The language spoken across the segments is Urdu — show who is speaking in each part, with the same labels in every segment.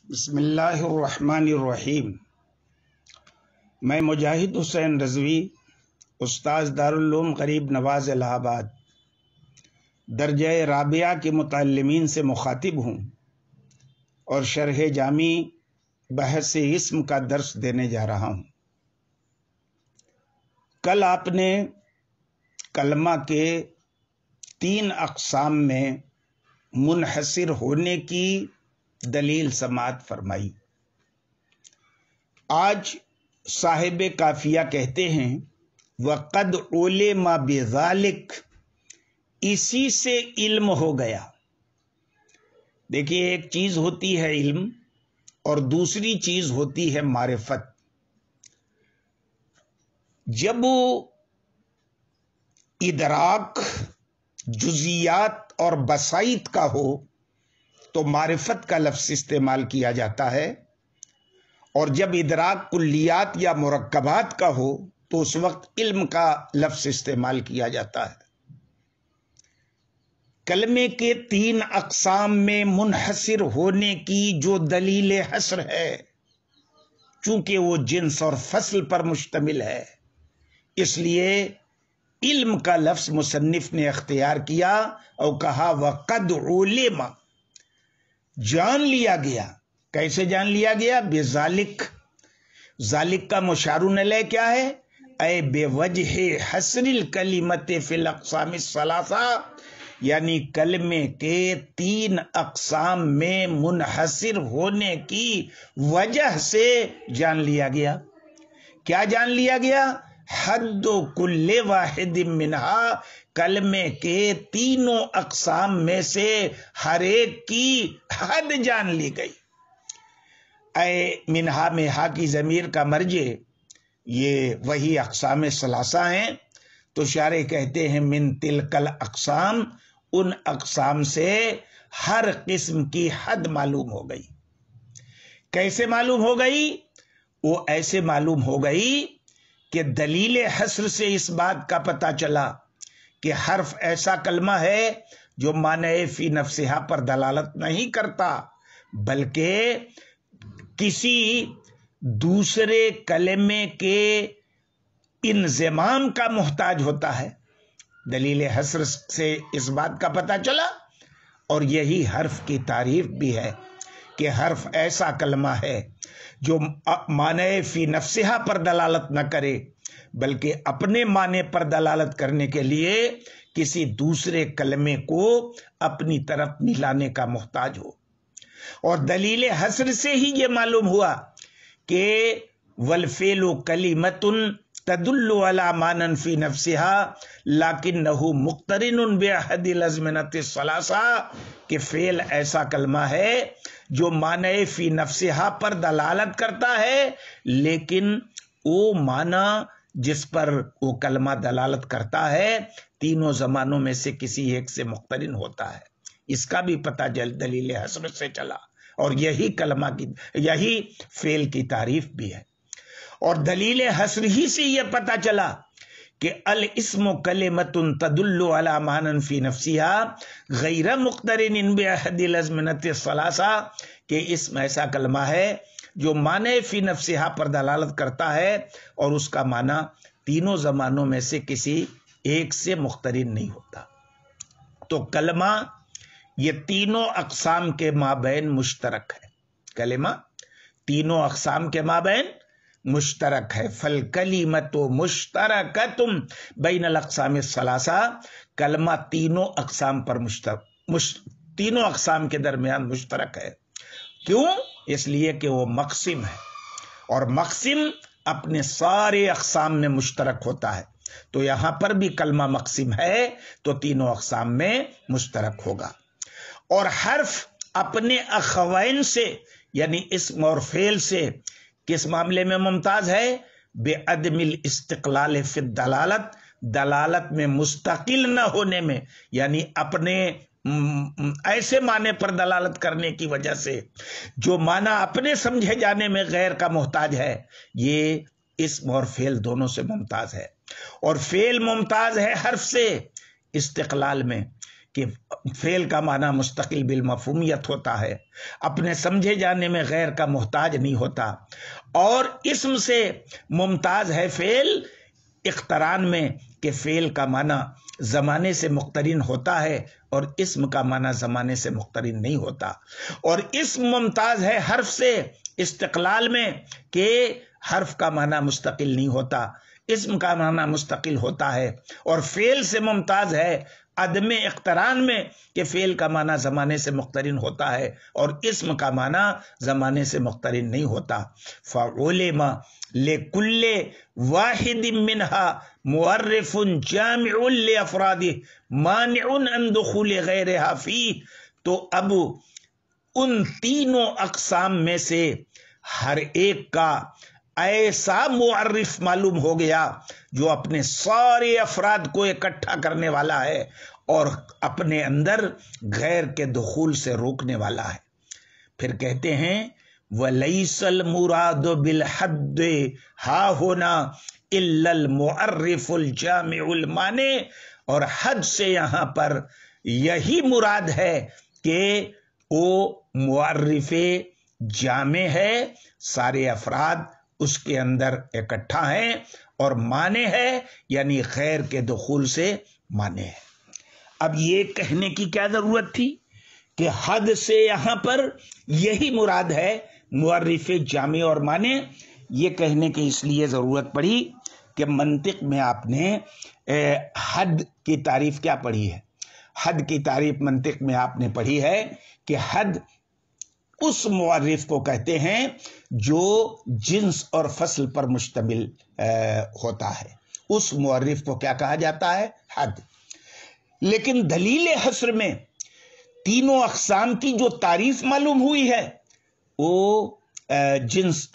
Speaker 1: بسم اللہ الرحمن الرحیم۔ میں مجاہد حسین رضوی، استاذ دارالعلوم غریب نواز الہ آباد، درجہ رابعہ کے متعلمین سے مخاطب ہوں اور شرح جامی بحث اسم کا درس دینے جا رہا ہوں۔ کل آپ نے کلمہ کے 3 اقسام میں منحصر ہونے کی دلیل سماعت فرمائی۔ آج صاحب کافیہ کہتے ہیں وَقَدْ عُلِمَ بِذَلِكَ، اسی سے علم ہو گیا۔ دیکھیے، ایک چیز ہوتی ہے علم اور دوسری چیز ہوتی ہے معرفت۔ جب ادراک جزیات اور بسائط کا ہو تو معرفت کا لفظ استعمال کیا جاتا ہے، اور جب ادراک کلیات یا مرکبات کا ہو تو اس وقت علم کا لفظ استعمال کیا جاتا ہے۔ کلمے کے 3 اقسام میں منحصر ہونے کی جو دلیل حصر ہے، چونکہ وہ جنس اور فصل پر مشتمل ہے، اس لیے علم کا لفظ مصنف نے اختیار کیا اور کہا وَقَدْ عُلِمَ، جان لیا گیا۔ کیسے جان لیا گیا؟ بذالک، ذالک کا مشار الیہ کیا ہے؟ اے بے وجہ حصر الکلمۃ فی الاقسام الثلاثہ، یعنی کلمے کے 3 اقسام میں منحصر ہونے کی وجہ سے جان لیا گیا۔ کیا جان لیا گیا؟ حد کل واحد منہا، کلمے کے 3 اقسام میں سے ہر ایک کی حد جان لی گئی۔ اے منہا میں ہا کی ضمیر کا مرجع یہ وہی اقسام ثلاثہ ہیں، تو شارح کہتے ہیں من تلک الاقسام، ان اقسام سے ہر قسم کی حد معلوم ہو گئی۔ کیسے معلوم ہو گئی؟ وہ ایسے معلوم ہو گئی کہ دلیل حصر سے اس بات کا پتہ چلا کہ حرف ایسا کلمہ ہے جو معنی فی نفسہا پر دلالت نہیں کرتا، بلکہ کسی دوسرے کلمے کے انضمام کا محتاج ہوتا ہے۔ دلیل حصر سے اس بات کا پتہ چلا، اور یہی حرف کی تعریف بھی ہے کہ حرف ایسا کلمہ ہے جو معنی فی نفسہا پر دلالت نہ کرے، بلکہ اپنے معنی پر دلالت کرنے کے لیے کسی دوسرے کلمے کو اپنی طرف ملانے کا محتاج ہو۔ اور دلیل حصر سے ہی یہ معلوم ہوا کہ والفعل کلمۃ تدل علی معنی فی نفسہا لکنہ مقترن باحد الازمنۃ الثلاثہ، کہ فعل ایسا کلمہ ہے جو معنی فی نفسہا پر دلالت کرتا ہے، لیکن وہ معنی جس پر وہ کلمہ دلالت کرتا ہے 3 زمانوں میں سے کسی ایک سے مقترن ہوتا ہے۔ اس کا بھی پتہ دلیل حصر سے چلا، اور یہی کلمہ کی، یہی فعل کی تعریف بھی ہے۔ اور دلیل حصر ہی سے یہ پتہ چلا کہ الاسم کلمۃ تدل علی معنی فی نفسہا غیر مقترن باحد الازمنۃ الثلاثہ، کہ اسم ایسا کلمہ ہے جو معنی فی نفسہا پر دلالت کرتا ہے اور اس کا معنی 3 زمانوں میں سے کسی ایک سے مقترن نہیں ہوتا۔ تو کلمہ یہ 3 اقسام کے مابین مشترک ہے۔ کلمہ 3 اقسام کے مابین مشترک ہے۔ فالکلمۃ مشترکۃ بین الاقسام الثلاثہ، کلمہ 3 اقسام پر تینوں اقسام کے درمیان مشترک ہے۔ کیوں؟ اس لیے کہ وہ مقسم ہے، اور مقسم اپنے سارے اقسام میں مشترک ہوتا ہے، تو یہاں پر بھی کلمہ مقسم ہے تو 3 اقسام میں مشترک ہوگا۔ اور حرف اپنے اخوین سے یعنی اسم اور فعل سے کس معاملے میں ممتاز ہے؟ بے عدم الاستقلال فی الدلالت، دلالت میں مستقل نہ ہونے میں، یعنی اپنے ایسے معنی پر دلالت کرنے کی وجہ سے جو معنی اپنے سمجھے جانے میں غیر کا محتاج ہے، یہ اسم اور فعل دونوں سے ممتاز ہے۔ اور فعل ممتاز ہے حرف سے استقلال میں، کہ فعل کا معنی مستقل بالمفہومیت ہوتا ہے، اپنے سمجھے جانے میں غیر کا محتاج نہیں ہوتا، اور اسم سے ممتاز ہے فعل اقتران میں کہ فعل کا معنی زمانے سے مقترن ہوتا ہے اور اسم کا معنی زمانے سے مقترن نہیں ہوتا، اور اسم ممتاز ہے حرف سے استقلال میں کہ حرف کا معنی مستقل نہیں ہوتا، اسم کا معنی مستقل ہوتا ہے، اور فعل سے ممتاز ہے عدم اقتران میں کہ فعل کا معنی زمانے سے مقترن ہوتا ہے اور اسم کا معنی زمانے سے مقترن نہیں ہوتا۔ فعلم لکل واحد منها معرف جامع لافرادہ مانع عن دخول غیرها فیہ، تو اب ان تینوں اقسام میں سے ہر ایک کا ایسا معرف معلوم ہو گیا جو اپنے سارے افراد کو اکٹھا کرنے والا ہے اور اپنے اندر غیر کے دخول سے روکنے والا ہے۔ پھر کہتے ہیں وَلَيْسَ الْمُرَادُ بِالْحَدِّ ہَا ہونا إِلَّا الْمُعَرِّفُ الْجَامِعُ الْمَانِعُ، اور حد سے یہاں پر یہی مراد ہے کہ وہ معرف جامع ہے، سارے افراد اس کے اندر اکٹھا ہیں، اور مانع ہے یعنی غیر کے دخول سے مانع ہے۔ اب یہ کہنے کی کیا ضرورت تھی کہ حد سے یہاں پر یہی مراد ہے معرف جامع اور مانع؟ یہ کہنے کی اس لیے ضرورت پڑی کہ منطق میں آپ نے حد کی تعریف کیا پڑھی ہے؟ حد کی تعریف منطق میں آپ نے پڑھی ہے کہ حد اس معرف کو کہتے ہیں جو جنس اور فصل پر مشتمل ہوتا ہے، اس معرف کو کیا کہا جاتا ہے؟ حد۔ لیکن دلیل حصر میں تینوں اقسام کی جو تعریف معلوم ہوئی ہے وہ جنس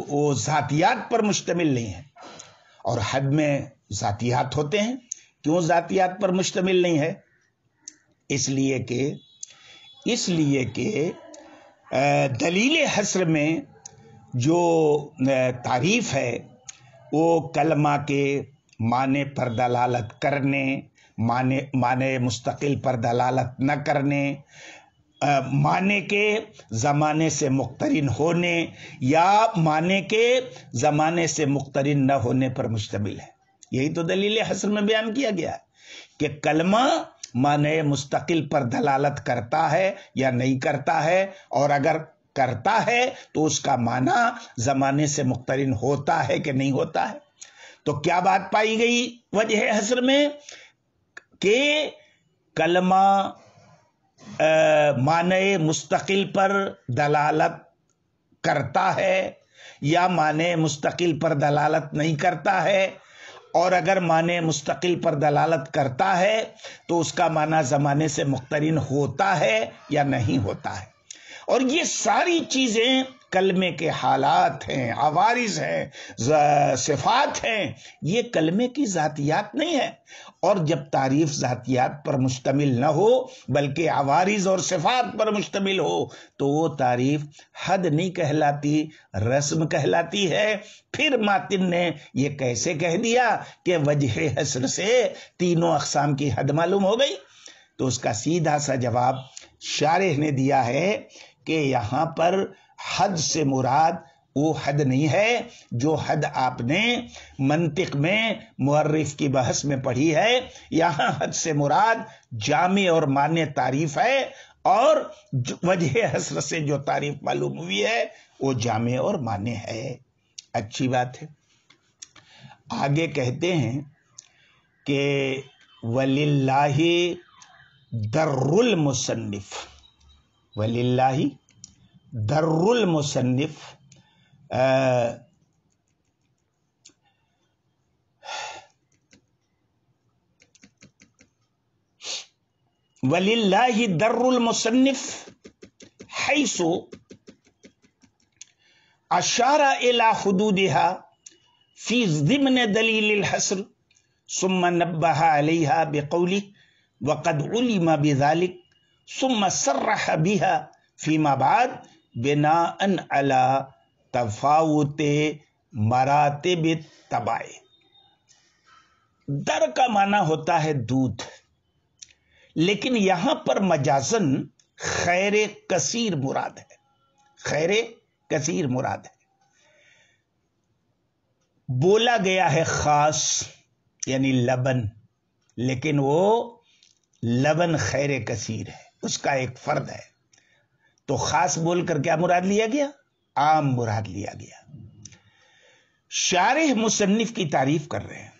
Speaker 1: وہ ذاتیات پر مشتمل نہیں ہے، اور حد میں ذاتیات ہوتے ہیں۔ کیوں ذاتیات پر مشتمل نہیں ہے؟ اس لیے کہ دلیل حصر میں جو تعریف ہے وہ کلمہ کے معنی پر دلالت کرنے، معنی مستقل پر دلالت نہ کرنے، معنی کے زمانے سے مقترن ہونے یا معنی کے زمانے سے مقترن نہ ہونے پر مشتمل ہے۔ یہی تو دلیل حصر میں بیان کیا گیا ہے کہ کلمہ معنی مستقل پر دلالت کرتا ہے یا نہیں کرتا ہے، اور اگر کرتا ہے تو اس کا معنی زمانے سے مقترن ہوتا ہے کہ نہیں ہوتا ہے۔ تو کیا بات پائی گئی وجہ حصر میں کہ کلمہ معنی مستقل پر دلالت کرتا ہے یا معنی مستقل پر دلالت نہیں کرتا ہے، اور اگر معنی مستقل پر دلالت کرتا ہے تو اس کا معنی زمانے سے مقترن ہوتا ہے یا نہیں ہوتا ہے۔ اور یہ ساری چیزیں کلمے کے حالات ہیں، عوارض ہیں، صفات ہیں، یہ کلمے کی ذاتیات نہیں ہے۔ اور جب تعریف ذاتیات پر مشتمل نہ ہو بلکہ عوارض اور صفات پر مشتمل ہو تو وہ تعریف حد نہیں کہلاتی، رسم کہلاتی ہے۔ پھر ماتن نے یہ کیسے کہہ دیا کہ وجہ حصر سے تینوں اقسام کی حد معلوم ہو گئی؟ تو اس کا سیدھا سا جواب شارح نے دیا ہے کہ یہاں پر حد سے مراد وہ حد نہیں ہے جو حد آپ نے منطق میں معرف کی بحث میں پڑھی ہے۔ یہاں حد سے مراد جامع اور مانع تعریف ہے، اور وجہ حصر سے جو تعریف معلوم ہوئی ہے وہ جامع اور مانع ہے۔ اچھی بات ہے۔ آگے کہتے ہیں کہ وَلِلَّهِ دَرُّ الْمُصَنِّفِ، وَلِلَّهِ دَرُّ الْمُصَنِّفِ، وَلِلَّهِ دَرُّ الْمُصَنِّفِ حَيْثُ أَشَارَ إِلَى حُدُودِهَا فِي ضِمْنِ دَلِيلِ الْحَصْرِ ثُمَّ نَبَّهَ عَلَيْهَا بِقَوْلِهِ وَقَدْ عُلِمَ بِذَلِكَ ثُمَّ صَرَّحَ بِهَا فِيمَا بَعْدَ بِنَاءً عَلَى تفاوت مراتب التبع۔ در کا معنی ہوتا ہے دودھ، لیکن یہاں پر مجازن خیر کثیر مراد ہے، خیر کثیر مراد ہے۔ بولا گیا ہے خاص یعنی لبن، لیکن وہ لبن خیر کثیر ہے، اس کا ایک فرد ہے، تو خاص بول کر کیا مراد لیا گیا؟ عام مراد لیا گیا۔ شارح مصنف کی تعریف کر رہے ہیں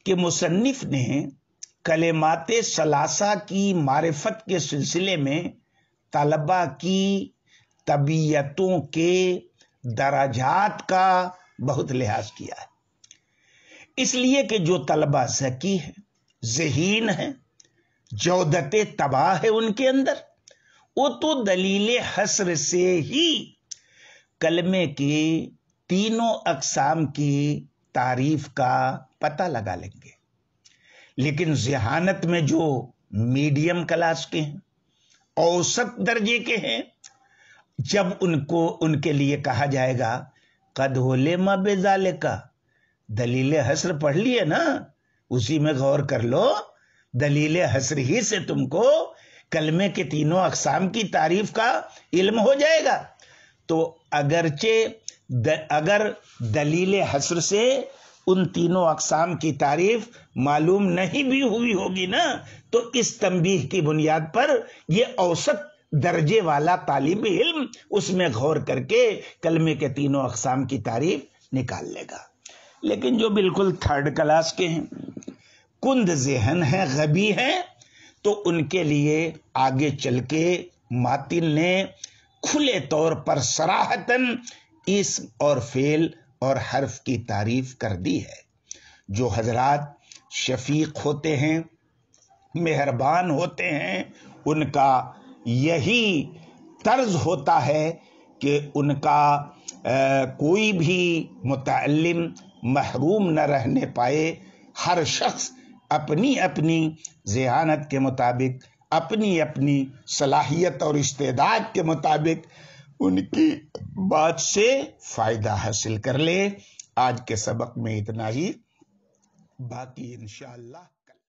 Speaker 1: کہ مصنف نے کلمات ثلاثہ کی معرفت کے سلسلے میں طلبہ کی طبیعتوں کے درجات کا بہت لحاظ کیا ہے، اس لیے کہ جو طلبہ ذکی ہیں، ذہین ہیں، جودت طبع ہے ان کے اندر، وہ تو دلیل حصر سے ہی کلمے کی تینوں اقسام کی تعریف کا پتہ لگا لیں گے۔ لیکن ذہانت میں جو میڈیم کلاس کے ہیں، اوسط درجے کے ہیں، جب ان کے لیے کہا جائے گا قد علم بذالک، دلیل حصر پڑھ لیے نا، اسی میں غور کر لو، دلیل حصر ہی سے تم کو کلمے کے تینوں اقسام کی تعریف کا علم ہو جائے گا۔ تو اگر دلیل حصر سے ان تینوں اقسام کی تعریف معلوم نہیں بھی ہوئی ہوگی نا، تو اس تنبیہ کی بنیاد پر یہ اوسط درجے والا طالب علم اس میں غور کر کے کلمے کے تینوں اقسام کی تعریف نکال لے گا۔ لیکن جو بالکل تھرڈ کلاس کے ہیں، کند ذہن ہیں، غبی ہیں، تو ان کے لیے آگے چل کے ماتن نے کھلے طور پر صراحتاً اسم اور فعل اور حرف کی تعریف کر دی ہے۔ جو حضرات شفیق ہوتے ہیں، مہربان ہوتے ہیں، ان کا یہی طرز ہوتا ہے کہ ان کا کوئی بھی متعلم محروم نہ رہنے پائے، ہر شخص اپنی اپنی ذہانت کے مطابق، اپنی اپنی صلاحیت اور استعداد کے مطابق ان کی بات سے فائدہ حاصل کر لے۔ آج کے سبق میں اتنا ہی، باقی انشاءاللہ